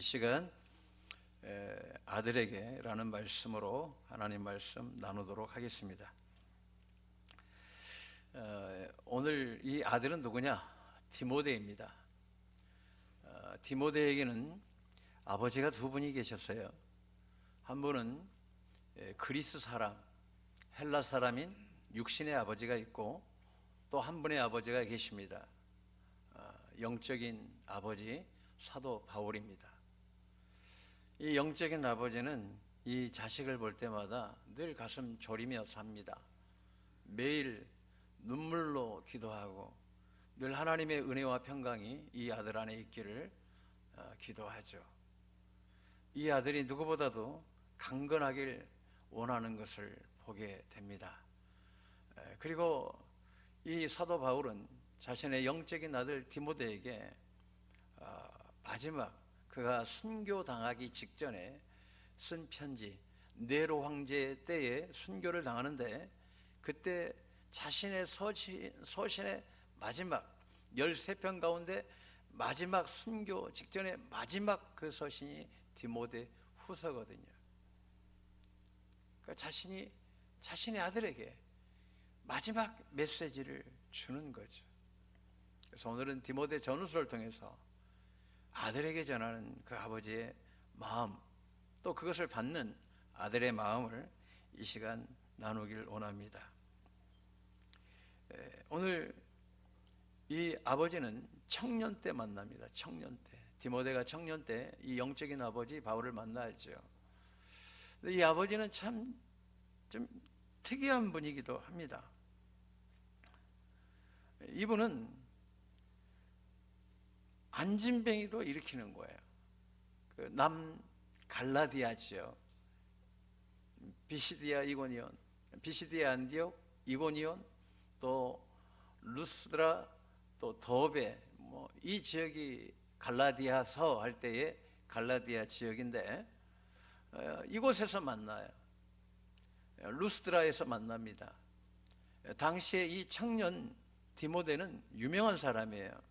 이 시간 아들에게라는 말씀으로 하나님 말씀 나누도록 하겠습니다. 오늘 이 아들은 누구냐? 디모데입니다. 디모데에게는 아버지가 두 분이 계셨어요. 한 분은 그리스 사람, 헬라 사람인 육신의 아버지가 있고, 또 한 분의 아버지가 계십니다. 영적인 아버지 사도 바울입니다. 이 영적인 아버지는 이 자식을 볼 때마다 늘 가슴 졸이며 삽니다. 매일 눈물로 기도하고 늘 하나님의 은혜와 평강이 이 아들 안에 있기를 기도하죠. 이 아들이 누구보다도 강건하길 원하는 것을 보게 됩니다. 그리고 이 사도 바울은 자신의 영적인 아들 디모데에게 마지막 그가 순교당하기 직전에 쓴 편지, 네로 황제 때에 순교를 당하는데, 그때 자신의 서신의 마지막 13편 가운데 마지막 순교 직전에 마지막 그 서신이 디모데 후서거든요. 그러니까 자신의 아들에게 마지막 메시지를 주는 거죠. 그래서 오늘은 디모데 전후서를 통해서 아들에게 전하는 그 아버지의 마음, 또 그것을 받는 아들의 마음을 이 시간 나누길 원합니다. 오늘 이 아버지는 청년 때 만납니다. 청년 때, 디모데가 청년 때 이 영적인 아버지 바울을 만나죠. 이 아버지는 참 좀 특이한 분이기도 합니다. 이분은 안진뱅이도 일으키는 거예요. 그 남 갈라디아 지역, 비시디아 이고니온, 비시디아 안디옥, 이고니온, 또 루스드라, 또 더베, 이 지역이 갈라디아서 할 때의 갈라디아 지역인데, 이곳에서 만나요. 루스드라에서 만납니다. 당시에 이 청년 디모데는 유명한 사람이에요.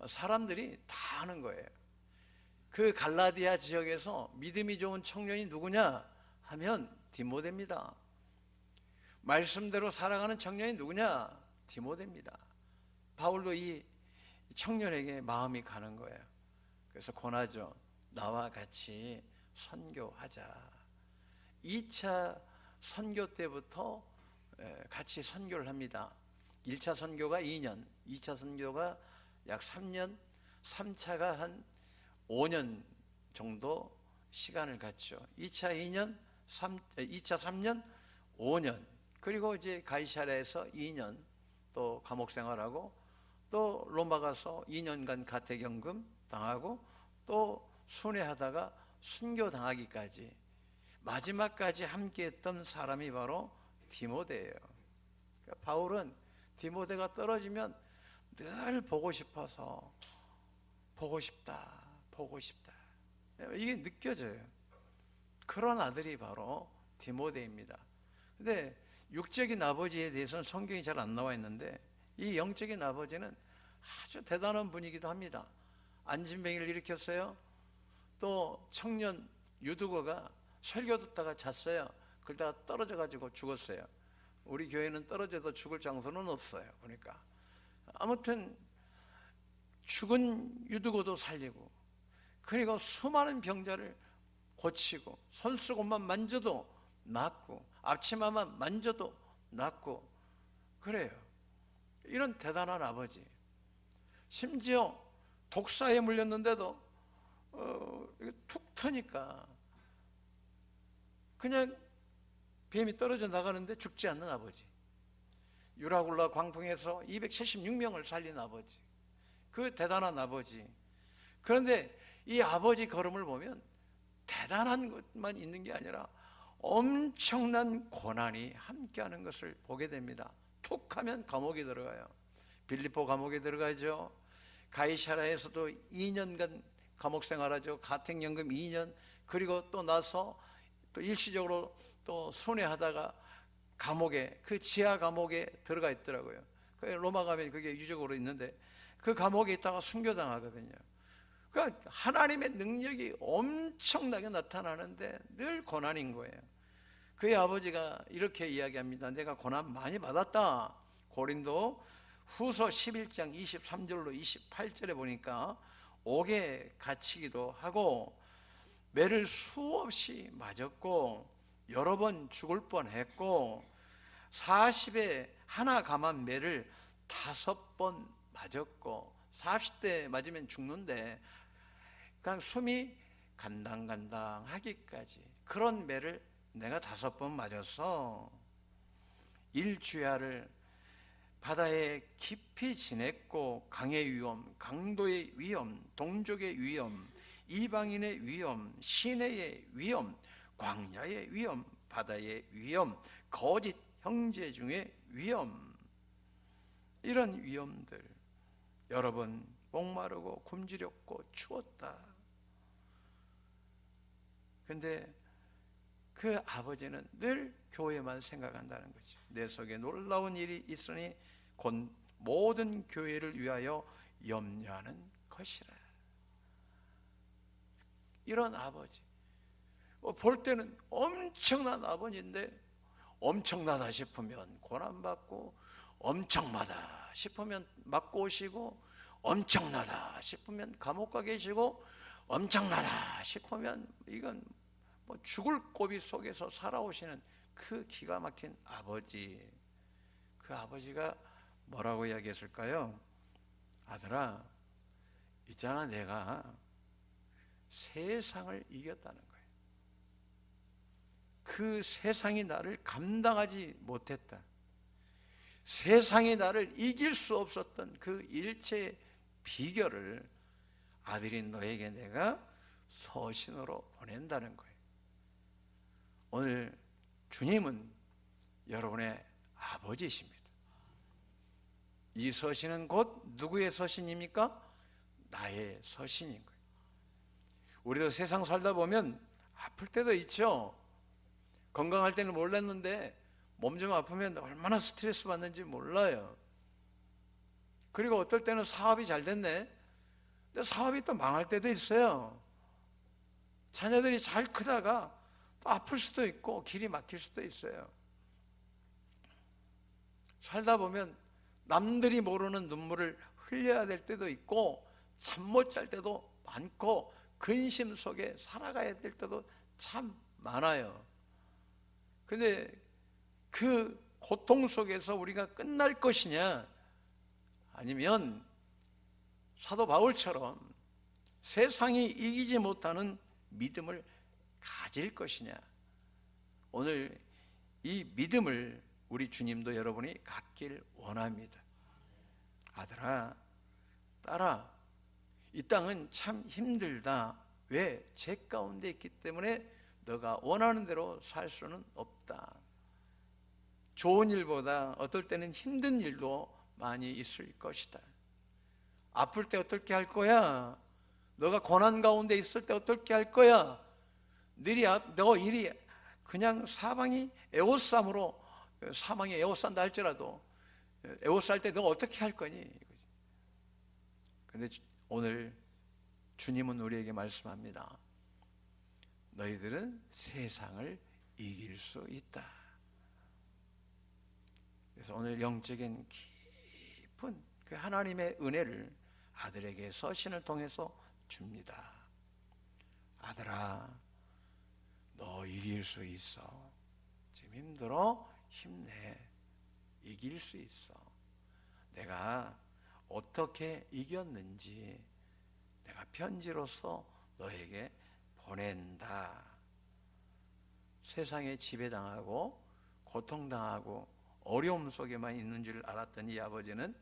사람들이 다 아는 거예요. 그 갈라디아 지역에서 믿음이 좋은 청년이 누구냐 하면 디모데입니다. 말씀대로 살아가는 청년이 누구냐? 디모데입니다. 바울도 이 청년에게 마음이 가는 거예요. 그래서 권하죠. 나와 같이 선교하자. 2차 선교 때부터 같이 선교를 합니다. 1차 선교가 2년, 2차 선교가 약 3년, 3차가 한 5년 정도 시간을 갖죠. 2차 2년, 2차 3년, 5년. 그리고 이제 가이사랴에서 2년 또 감옥 생활하고, 또 로마 가서 2년간 가택연금 당하고, 또 순회하다가 순교 당하기까지 마지막까지 함께했던 사람이 바로 디모데예요. 그러니까 바울은 디모데가 떨어지면 늘 보고 싶어서 보고 싶다 이게 느껴져요. 그런 아들이 바로 디모데입니다. 근데 육적인 아버지에 대해서는 성경이 잘 안 나와 있는데, 이 영적인 아버지는 아주 대단한 분이기도 합니다. 안진뱅이를 일으켰어요. 또 청년 유두거가 설교 듣다가 잤어요. 그러다가 떨어져 가지고 죽었어요. 우리 교회는 떨어져도 죽을 장소는 없어요. 보니까 아무튼 죽은 유두고도 살리고, 그리고 수많은 병자를 고치고, 손수건만 만져도 낫고, 앞치마만 만져도 낫고 그래요. 이런 대단한 아버지. 심지어 독사에 물렸는데도 툭 터니까 그냥 뱀이 떨어져 나가는데 죽지 않는 아버지. 유라굴라 광풍에서 276명을 살린 아버지. 그 대단한 아버지. 그런데 이 아버지 걸음을 보면 대단한 것만 있는 게 아니라 엄청난 고난이 함께하는 것을 보게 됩니다. 툭 하면 감옥에 들어가요. 빌립보 감옥에 들어가죠. 가이사랴에서도 2년간 감옥 생활하죠. 가택연금 2년. 그리고 또 나서 또 일시적으로 또 순회하다가 감옥에, 그 지하 감옥에 들어가 있더라고요. 로마 가면 그게 유적으로 있는데, 그 감옥에 있다가 순교당하거든요. 그러니까 하나님의 능력이 엄청나게 나타나는데 늘 고난인 거예요. 그의 아버지가 이렇게 이야기합니다. 내가 고난 많이 받았다. 고린도 후서 11장 23절로 28절에 보니까 옥에 갇히기도 하고 매를 수없이 맞았고 여러 번 죽을 뻔했고 40에 하나 감한 매를 5번 맞았고 40대 맞으면 죽는데 그냥 숨이 간당간당하기까지 그런 매를 내가 5번 맞았어. 일주야를 바다에 깊이 지냈고 강의 위험, 강도의 위험, 동족의 위험, 이방인의 위험, 시내의 위험, 광야의 위험, 바다의 위험, 거짓 형제 중의 위험, 이런 위험들 여러 번 목마르고 굶주렸고 추웠다. 근데 그 아버지는 늘 교회만 생각한다는 거죠. 내 속에 놀라운 일이 있으니 곧 모든 교회를 위하여 염려하는 것이라. 이런 아버지, 볼 때는 엄청난 아버지인데 엄청나다 싶으면 고난받고, 엄청나다 싶으면 맞고 오시고, 엄청나다 싶으면 감옥 가 계시고, 엄청나다 싶으면 이건 뭐 죽을 고비 속에서 살아오시는 그 기가 막힌 아버지. 그 아버지가 뭐라고 이야기했을까요? 아들아, 있잖아, 내가 세상을 이겼다는 거예요. 그 세상이 나를 감당하지 못했다. 세상이 나를 이길 수 없었던 그 일체의 비결을 아들인 너에게 내가 서신으로 보낸다는 거예요. 오늘 주님은 여러분의 아버지이십니다. 이 서신은 곧 누구의 서신입니까? 나의 서신인 거예요. 우리도 세상 살다 보면 아플 때도 있죠. 건강할 때는 몰랐는데 몸 좀 아프면 얼마나 스트레스 받는지 몰라요. 그리고 어떨 때는 사업이 잘 됐네. 근데 사업이 또 망할 때도 있어요. 자녀들이 잘 크다가 또 아플 수도 있고 길이 막힐 수도 있어요. 살다 보면 남들이 모르는 눈물을 흘려야 될 때도 있고 잠 못 잘 때도 많고 근심 속에 살아가야 될 때도 참 많아요. 근데 그 고통 속에서 우리가 끝날 것이냐, 아니면 사도 바울처럼 세상이 이기지 못하는 믿음을 가질 것이냐. 오늘 이 믿음을 우리 주님도 여러분이 갖길 원합니다. 아들아, 딸아, 이 땅은 참 힘들다. 왜? 죄 가운데 있기 때문에 너가 원하는 대로 살 수는 없다. 좋은 일보다 어떨 때는 힘든 일도 많이 있을 것이다. 아플 때 어떻게 할 거야? 너가 고난 가운데 있을 때 어떻게 할 거야? 너 일이 그냥 사방이 에워쌈으로, 사망이 에워싼다 할지라도 에워쌀 때 너 어떻게 할 거니? 근데 오늘 주님은 우리에게 말씀합니다. 너희들은 세상을 이길 수 있다. 그래서 오늘 영적인 깊은 그 하나님의 은혜를 아들에게 서신을 통해서 줍니다. 아들아, 너 이길 수 있어. 지금 힘들어? 힘내. 이길 수 있어. 내가 어떻게 이겼는지 내가 편지로서 너에게 보낸다. 세상에 지배당하고 고통당하고 어려움 속에만 있는 줄 알았던 이 아버지는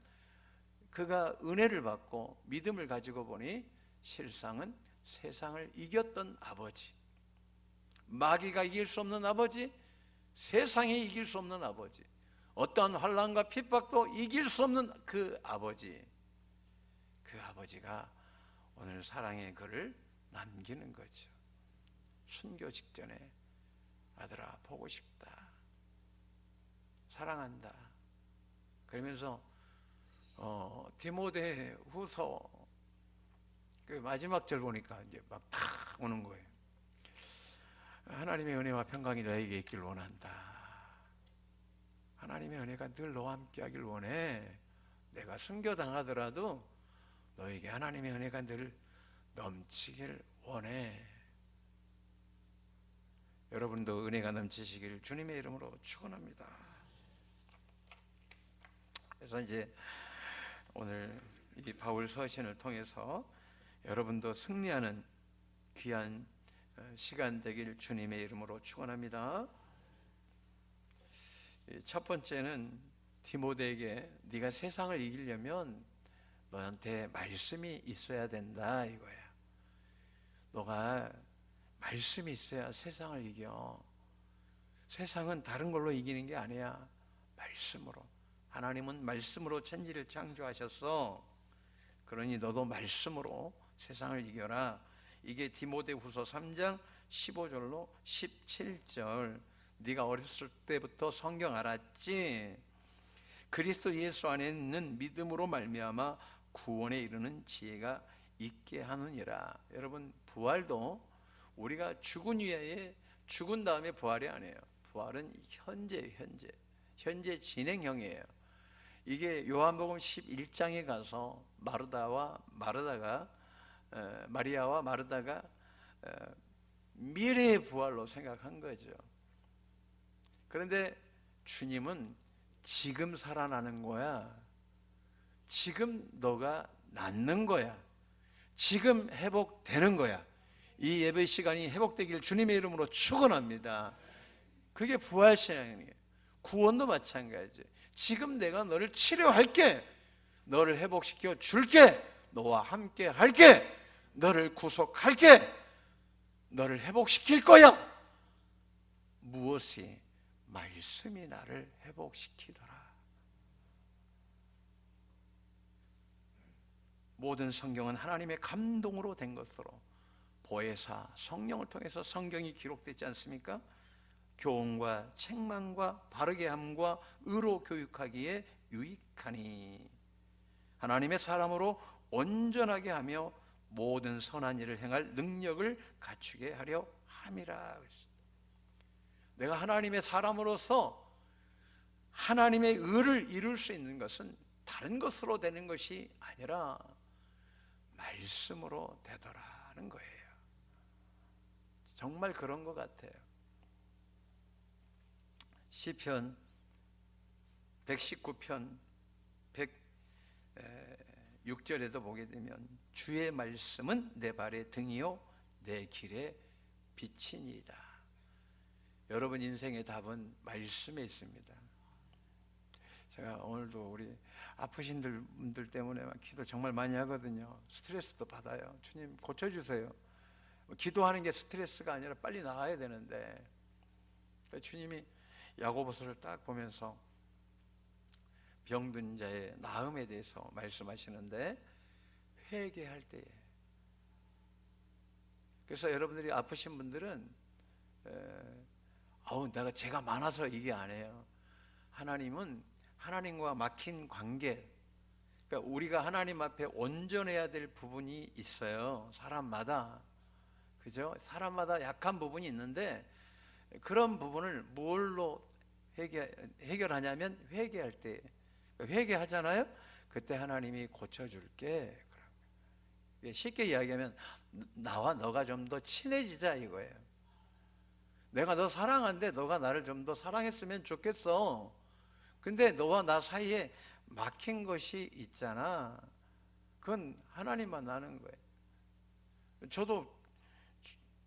그가 은혜를 받고 믿음을 가지고 보니 실상은 세상을 이겼던 아버지, 마귀가 이길 수 없는 아버지, 세상이 이길 수 없는 아버지, 어떠한 환난과 핍박도 이길 수 없는 그 아버지, 그 아버지가 오늘 사랑의 글을 남기는 거죠. 순교 직전에 아들아, 보고 싶다, 사랑한다. 그러면서 디모데 후서 그 마지막 절 보니까 이제 막 탁 오는 거예요. 하나님의 은혜와 평강이 너에게 있길 원한다. 하나님의 은혜가 늘 너와 함께 하길 원해. 내가 순교당하더라도 너에게 하나님의 은혜가 늘 넘치길 원해. 여러분도 은혜가 넘치시길 주님의 이름으로 축원합니다. 그래서 이제 오늘 이 바울 서신을 통해서 여러분도 승리하는 귀한 시간 되길 주님의 이름으로 축원합니다. 첫 번째는 디모데에게 네가 세상을 이기려면 너한테 말씀이 있어야 된다 이거야. 너가 말씀이 있어야 세상을 이겨. 세상은 다른 걸로 이기는 게 아니야. 말씀으로. 하나님은 말씀으로 천지를 창조하셨어. 그러니 너도 말씀으로 세상을 이겨라. 이게 디모데후서 3장 15절로 17절. 네가 어렸을 때부터 성경 알았지? 그리스도 예수 안에 있는 믿음으로 말미암아 구원에 이르는 지혜가 있게 하느니라. 여러분, 부활도 우리가 죽은 이후에 죽은 다음에 부활이 아니에요. 부활은 현재 진행형이에요. 이게 요한복음 11장에 가서 마리아와 마르다가 미래의 부활로 생각한 거죠. 그런데 주님은 지금 살아나는 거야. 지금 너가 낫는 거야. 지금 회복되는 거야. 이 예배 시간이 회복되길 주님의 이름으로 축원합니다. 그게 부활신앙이에요. 구원도 마찬가지예요. 지금 내가 너를 치료할게. 너를 회복시켜 줄게. 너와 함께 할게. 너를 구속할게. 너를 회복시킬 거야. 무엇이? 말씀이 나를 회복시키더라. 모든 성경은 하나님의 감동으로 된 것으로 보혜사 성령을 통해서 성경이 기록되지 않습니까? 교훈과 책망과 바르게 함과 의로 교육하기에 유익하니 하나님의 사람으로 온전하게 하며 모든 선한 일을 행할 능력을 갖추게 하려 함이라. 내가 하나님의 사람으로서 하나님의 의를 이룰 수 있는 것은 다른 것으로 되는 것이 아니라 말씀으로 되더라는 거예요. 정말 그런 것 같아요. 시편 119편 106절에도 보게 되면 주의 말씀은 내 발의 등이요 내 길의 빛이니이다. 여러분 인생의 답은 말씀에 있습니다. 제가 오늘도 우리 아프신 분들 때문에 기도 정말 많이 하거든요. 스트레스도 받아요. 주님 고쳐주세요. 기도하는 게 스트레스가 아니라 빨리 나아야 되는데 주님이 야고보서를 딱 보면서 병든 자의 나음에 대해서 말씀하시는데 회개할 때에, 그래서 여러분들이 아프신 분들은 제가 많아서 이게 아니에요. 하나님은 하나님과 막힌 관계, 그러니까 우리가 하나님 앞에 온전해야 될 부분이 있어요. 사람마다. 그죠? 사람마다 약한 부분이 있는데 그런 부분을 뭘로 해결하냐면 회개할 때, 회개하잖아요. 그때 하나님이 고쳐줄게. 쉽게 이야기하면 나와 너가 좀 더 친해지자 이거예요. 내가 너 사랑하는데 너가 나를 좀 더 사랑했으면 좋겠어. 근데 너와 나 사이에 막힌 것이 있잖아. 그건 하나님만 아는 거예요. 저도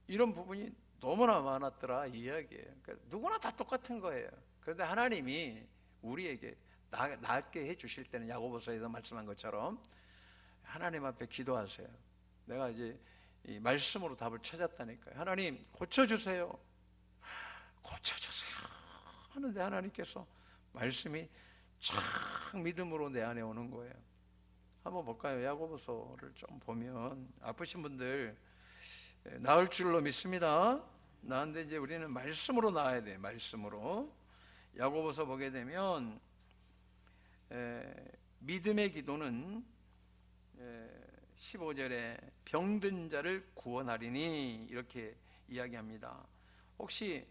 이런 부분이 너무나 많았더라 이 이야기예요. 그러니까 누구나 다 똑같은 거예요. 그런데 하나님이 우리에게 낫게 해주실 때는 야고보서에서 말씀한 것처럼 하나님 앞에 기도하세요. 내가 이제 이 말씀으로 답을 찾았다니까요. 하나님 고쳐주세요. 고쳐주세요 하는데 하나님께서 말씀이 착 믿음으로 내 안에 오는 거예요. 한번 볼까요? 야고보서를 좀 보면 아프신 분들 나을 줄로 믿습니다. 나은데 이제 우리는 말씀으로 나아야 돼. 말씀으로. 야고보서 보게 되면 믿음의 기도는 15절에 병든 자를 구원하리니 이렇게 이야기합니다. 혹시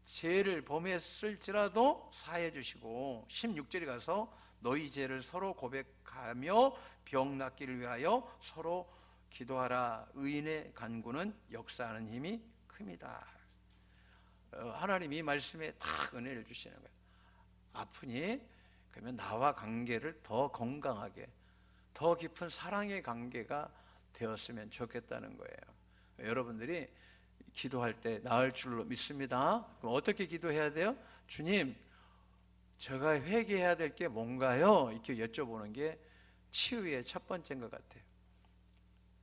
죄를 범했을지라도 사해 주시고 16절에 가서 너희 죄를 서로 고백하며 병 낫기를 위하여 서로 기도하라. 의인의 간구는 역사하는 힘이 큽니다. 하나님이 이 말씀에 다 은혜를 주시는 거예요. 아프니? 그러면 나와 관계를 더 건강하게, 더 깊은 사랑의 관계가 되었으면 좋겠다는 거예요. 여러분들이 기도할 때 나을 줄로 믿습니다. 그럼 어떻게 기도해야 돼요? 주님, 제가 회개해야 될 게 뭔가요? 이렇게 여쭤보는 게 치유의 첫 번째인 것 같아요.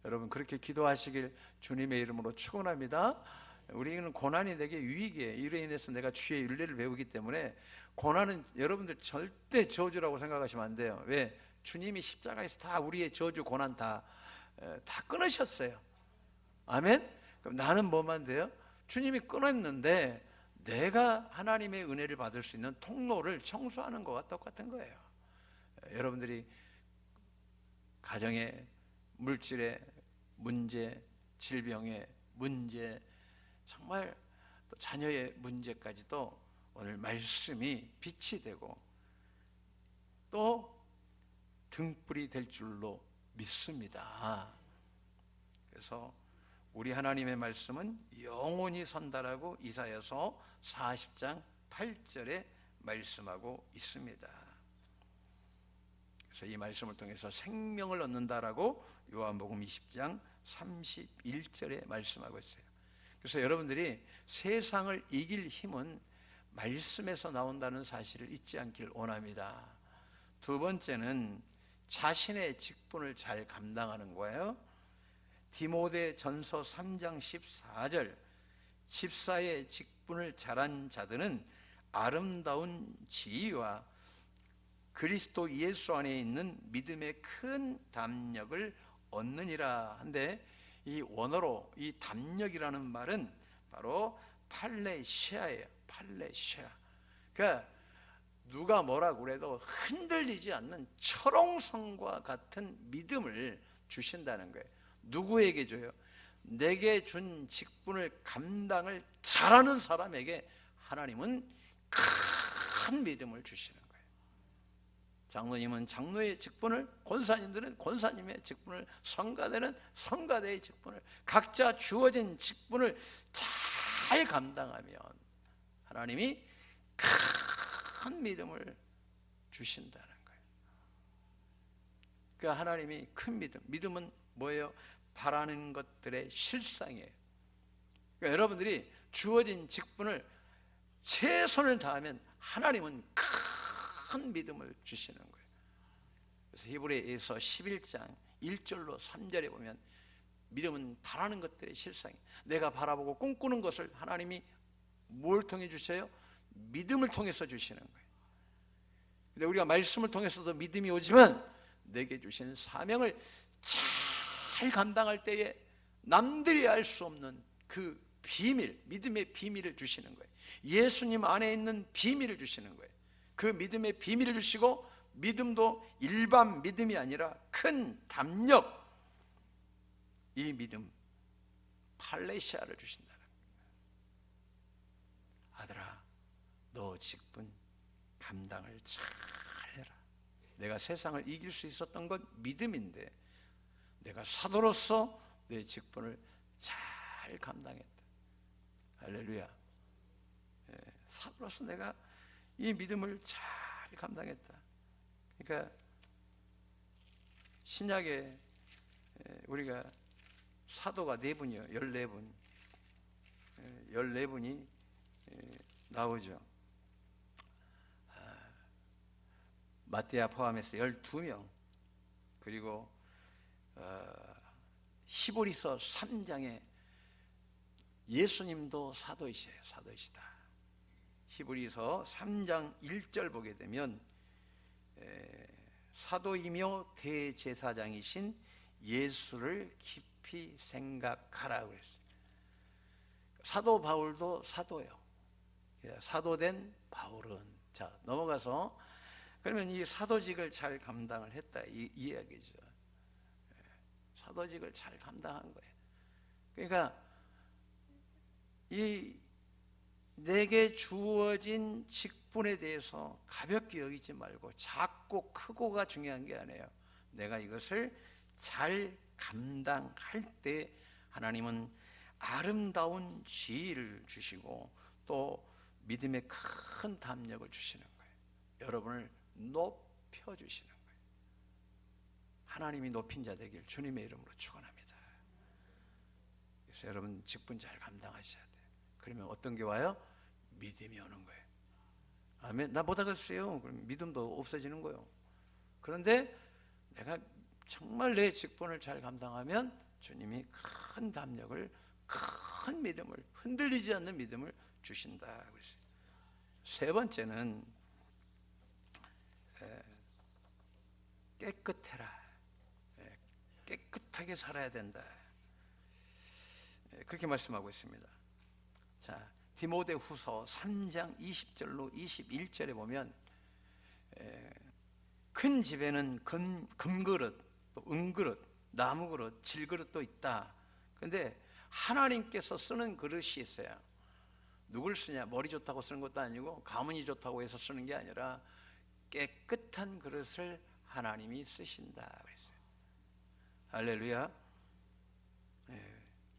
여러분 그렇게 기도하시길 주님의 이름으로 축원합니다. 우리는 고난이 내게 유익이에요. 이로 인해서 내가 주의 윤례를 배우기 때문에 고난은 여러분들 절대 저주라고 생각하시면 안 돼요. 왜? 주님이 십자가에서 다 우리의 저주 고난 다 끊으셨어요. 아멘? 그럼 나는 뭐만 돼요? 주님이 끊었는데 내가 하나님의 은혜를 받을 수 있는 통로를 청소하는 것과 똑같은 거예요. 여러분들이 가정의 물질의 문제, 질병의 문제, 정말 또 자녀의 문제까지도 오늘 말씀이 빛이 되고 또 등불이 될 줄로 믿습니다. 그래서 우리 하나님의 말씀은 영원히 선다라고 이사야서 40장 8절에 말씀하고 있습니다. 그래서 이 말씀을 통해서 생명을 얻는다라고 요한복음 20장 31절에 말씀하고 있어요. 그래서 여러분들이 세상을 이길 힘은 말씀에서 나온다는 사실을 잊지 않길 원합니다. 두 번째는 자신의 직분을 잘 감당하는 거예요. 디모데 전서 3장 14절, 집사의 직분을 잘한 자들은 아름다운 지위와 그리스도 예수 안에 있는 믿음의 큰 담력을 얻느니라 한데, 이 원어로 이 담력이라는 말은 바로 팔레시아예요. 팔레시아. 그러니까 누가 뭐라 그래도 흔들리지 않는 철옹성과 같은 믿음을 주신다는 거예요. 누구에게 줘요? 내게 준 직분을 감당을 잘하는 사람에게 하나님은 큰 믿음을 주시는 거예요. 장로님은 장로의 직분을, 권사님들은 권사님의 직분을, 성가대는 성가대의 직분을, 각자 주어진 직분을 잘 감당하면 하나님이 큰 믿음을 주신다는 거예요. 그러니까 하나님이 큰 믿음, 믿음은 뭐예요? 바라는 것들의 실상이에요. 그러니까 여러분들이 주어진 직분을 최선을 다하면 하나님은 큰 믿음을 주시는 거예요. 그래서 히브리서 11장 1절로 3절에 보면 믿음은 바라는 것들의 실상이에요. 내가 바라보고 꿈꾸는 것을 하나님이 뭘 통해 주셔요? 믿음을 통해서 주시는 거예요. 근데 우리가 말씀을 통해서도 믿음이 오지만 내게 주신 사명을 잘 감당할 때에 남들이 알 수 없는 그 비밀, 믿음의 비밀을 주시는 거예요. 예수님 안에 있는 비밀을 주시는 거예요. 그 믿음의 비밀을 주시고, 믿음도 일반 믿음이 아니라 큰 담력, 이 믿음 팔레시아를 주신다는 거예요. 아들아, 너 직분 감당을 잘 해라. 내가 세상을 이길 수 있었던 건 믿음인데 내가 사도로서 내 직분을 잘 감당했다. 할렐루야. 사도로서 내가 이 믿음을 잘 감당했다. 그러니까 신약에 우리가 사도가 4분이요 14분 14분이 나오죠. 마태야 포함해서 12명, 그리고 히브리서 3장에 예수님도 사도이시다. 히브리서 3장 1절 보게 되면 사도이며 대제사장이신 예수를 깊이 생각하라고 했어요. 사도 바울도 사도예요. 사도된 바울은, 자 넘어가서 그러면 이 사도직을 잘 감당을 했다 이 이야기죠. 사도직을 잘 감당한 거예요. 그러니까 이 내게 주어진 직분에 대해서 가볍게 여기지 말고 작고 크고가 중요한 게 아니에요. 내가 이것을 잘 감당할 때 하나님은 아름다운 지혜를 주시고 또 믿음의 큰 담력을 주시는 거예요. 여러분을 높여주시는 거예요. 하나님이 높인 자 되길 주님의 이름으로 축원합니다. 그래서 여러분 직분 잘 감당하셔야 돼요. 그러면 어떤 게 와요? 믿음이 오는 거예요. 아멘. 나 못하겠어요. 그럼 믿음도 없어지는 거예요. 그런데 내가 정말 내 직분을 잘 감당하면 주님이 큰 담력을, 큰 믿음을, 흔들리지 않는 믿음을 주신다. 그랬어요. 세 번째는 깨끗해라. 깨끗하게 살아야 된다. 그렇게 말씀하고 있습니다. 자, 디모데후서 3장 20절로 21절에 보면 큰 집에는 금그릇, 또 은그릇, 나무그릇, 질그릇도 있다. 그런데 하나님께서 쓰는 그릇이 있어요. 누굴 쓰냐? 머리 좋다고 쓰는 것도 아니고 가문이 좋다고 해서 쓰는 게 아니라 깨끗한 그릇을 하나님이 쓰신다 그랬어요. 할렐루야.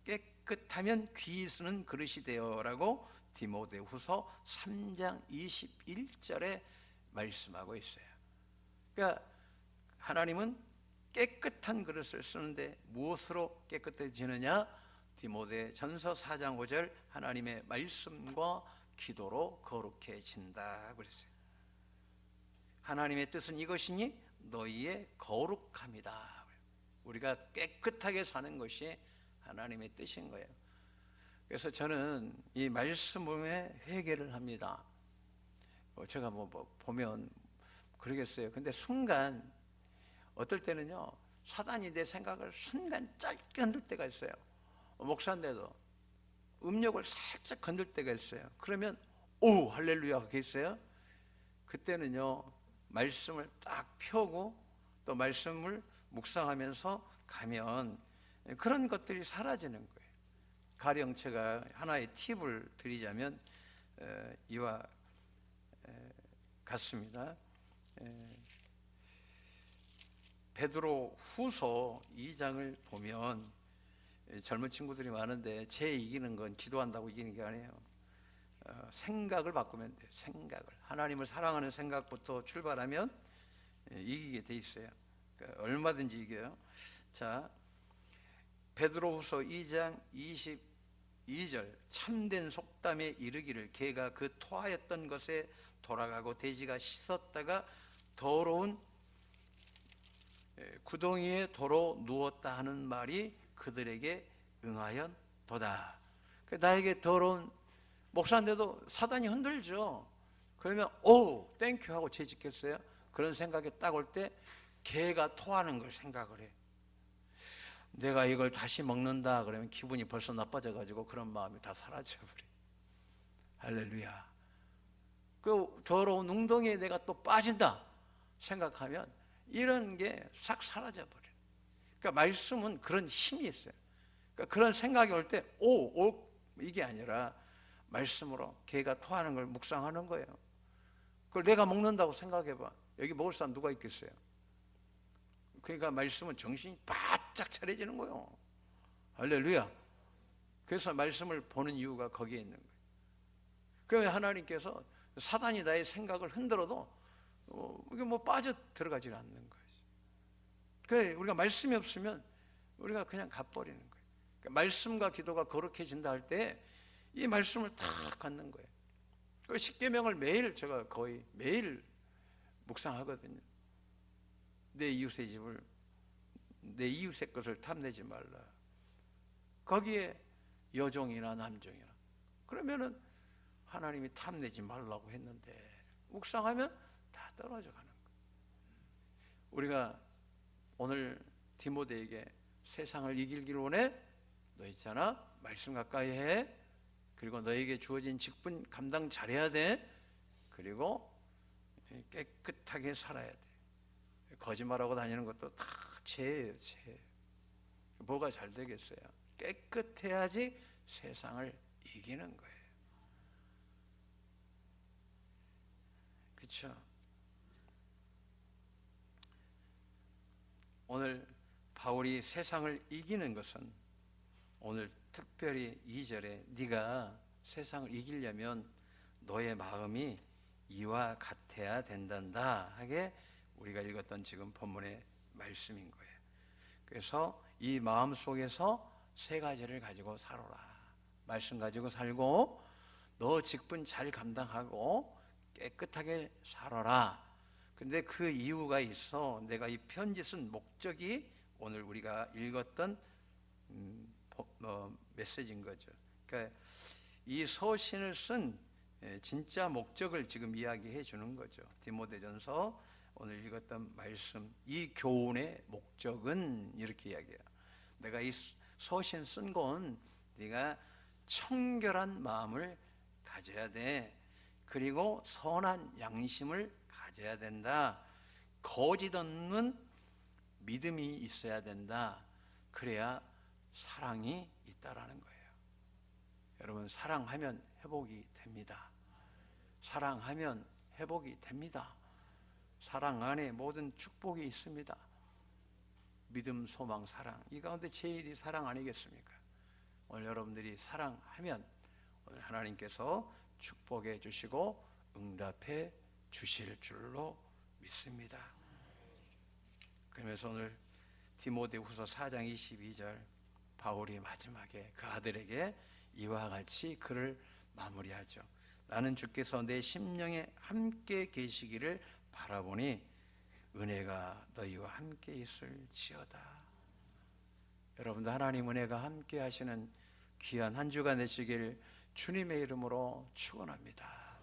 깨끗하면 귀히 쓰는 그릇이 되어라고 디모데후서 3장 21절에 말씀하고 있어요. 그러니까 하나님은 깨끗한 그릇을 쓰는데 무엇으로 깨끗해지느냐? 디모데전서 4장 5절 하나님의 말씀과 기도로 거룩해진다 그랬어요. 하나님의 뜻은 이것이니 너희의 거룩함이다. 우리가 깨끗하게 사는 것이 하나님의 뜻인 거예요. 그래서 저는 이 말씀에 회개를 합니다. 제가 보면 그러겠어요. 근데 순간 어떨 때는요, 사단이 내 생각을 순간 짧게 흔들 때가 있어요. 목사인데도 음욕을 살짝 건들 때가 있어요. 그러면 오 할렐루야 그게 있어요. 그때는요 말씀을 딱 펴고 또 말씀을 묵상하면서 가면 그런 것들이 사라지는 거예요. 가령 제가 하나의 팁을 드리자면 이와 같습니다. 베드로 후서 2장을 보면 젊은 친구들이 많은데 제 이기는 건 기도한다고 이기는 게 아니에요. 생각을 바꾸면 돼요. 생각을 하나님을 사랑하는 생각부터 출발하면 이기게 돼 있어요. 그러니까 얼마든지 이겨요. 자, 베드로후서 2장 22절 참된 속담에 이르기를 개가 그 토하였던 것에 돌아가고 돼지가 씻었다가 더러운 구덩이에 도로 누웠다 하는 말이 그들에게 응하였도다. 나에게 더러운 목사인데도 사단이 흔들죠. 그러면 오 땡큐 하고 채찍겠어요. 그런 생각이 딱 올 때 개가 토하는 걸 생각을 해. 내가 이걸 다시 먹는다 그러면 기분이 벌써 나빠져 가지고 그런 마음이 다 사라져 버려. 할렐루야. 그 더러운 웅덩이에 내가 또 빠진다 생각하면 이런 게 싹 사라져 버려. 그러니까 말씀은 그런 힘이 있어요. 그러니까 그런 생각이 올 때 오 이게 아니라 말씀으로 개가 토하는 걸 묵상하는 거예요. 그걸 내가 먹는다고 생각해봐. 여기 먹을 사람 누가 있겠어요? 그러니까 말씀은 정신이 바짝 차려지는 거예요. 할렐루야. 그래서 말씀을 보는 이유가 거기에 있는 거예요. 그래서 하나님께서 사단이 나의 생각을 흔들어도 이게 빠져 들어가지 않는 거예요. 그래 우리가 말씀이 없으면 우리가 그냥 가버리는 거예요. 그러니까 말씀과 기도가 거룩해진다 할 때 이 말씀을 다 갖는 거예요. 그 십계명을 매일 제가 거의 매일 묵상하거든요. 내 이웃의 집을 내 이웃의 것을 탐내지 말라. 거기에 여종이나 남종이나 그러면은 하나님이 탐내지 말라고 했는데 묵상하면 다 떨어져 가는 거예요. 우리가 오늘 디모데에게 세상을 이기길 원해? 너 있잖아 말씀 가까이 해. 그리고 너에게 주어진 직분 감당 잘해야 돼. 그리고 깨끗하게 살아야 돼. 거짓말하고 다니는 것도 다 죄예요, 죄. 뭐가 잘 되겠어요? 깨끗해야지 세상을 이기는 거예요. 그렇죠? 오늘 바울이 세상을 이기는 것은 오늘 특별히 2절에 네가 세상을 이기려면 너의 마음이 이와 같아야 된단다 하게 우리가 읽었던 지금 본문의 말씀인 거예요. 그래서 이 마음 속에서 세 가지를 가지고 살아라. 말씀 가지고 살고 너 직분 잘 감당하고 깨끗하게 살아라. 근데 그 이유가 있어. 내가 이 편지 쓴 목적이 오늘 우리가 읽었던 메시지인 거죠. 그러니까 이 서신을 쓴 진짜 목적을 지금 이야기해 주는 거죠. 디모데전서 오늘 읽었던 말씀, 이 교훈의 목적은 이렇게 이야기해요. 내가 이 서신 쓴 건 네가 청결한 마음을 가져야 돼. 그리고 선한 양심을 가져야 된다. 거짓 없는 믿음이 있어야 된다. 그래야 사랑이 있다라는 거예요. 여러분, 사랑하면 회복이 됩니다. 사랑하면 회복이 됩니다. 사랑 안에 모든 축복이 있습니다. 믿음, 소망, 사랑, 이 가운데 제일이 사랑 아니겠습니까? 오늘 여러분들이 사랑하면 오늘 하나님께서 축복해 주시고 응답해 주실 줄로 믿습니다. 그러면서 오늘 디모데후서 4장 22절 바울이 마지막에 그 아들에게 이와 같이 글을 마무리하죠. 나는 주께서 내 심령에 함께 계시기를 바라보니 은혜가 너희와 함께 있을지어다. 여러분도 하나님 은혜가 함께 하시는 귀한 한 주가 되시길 주님의 이름으로 축원합니다.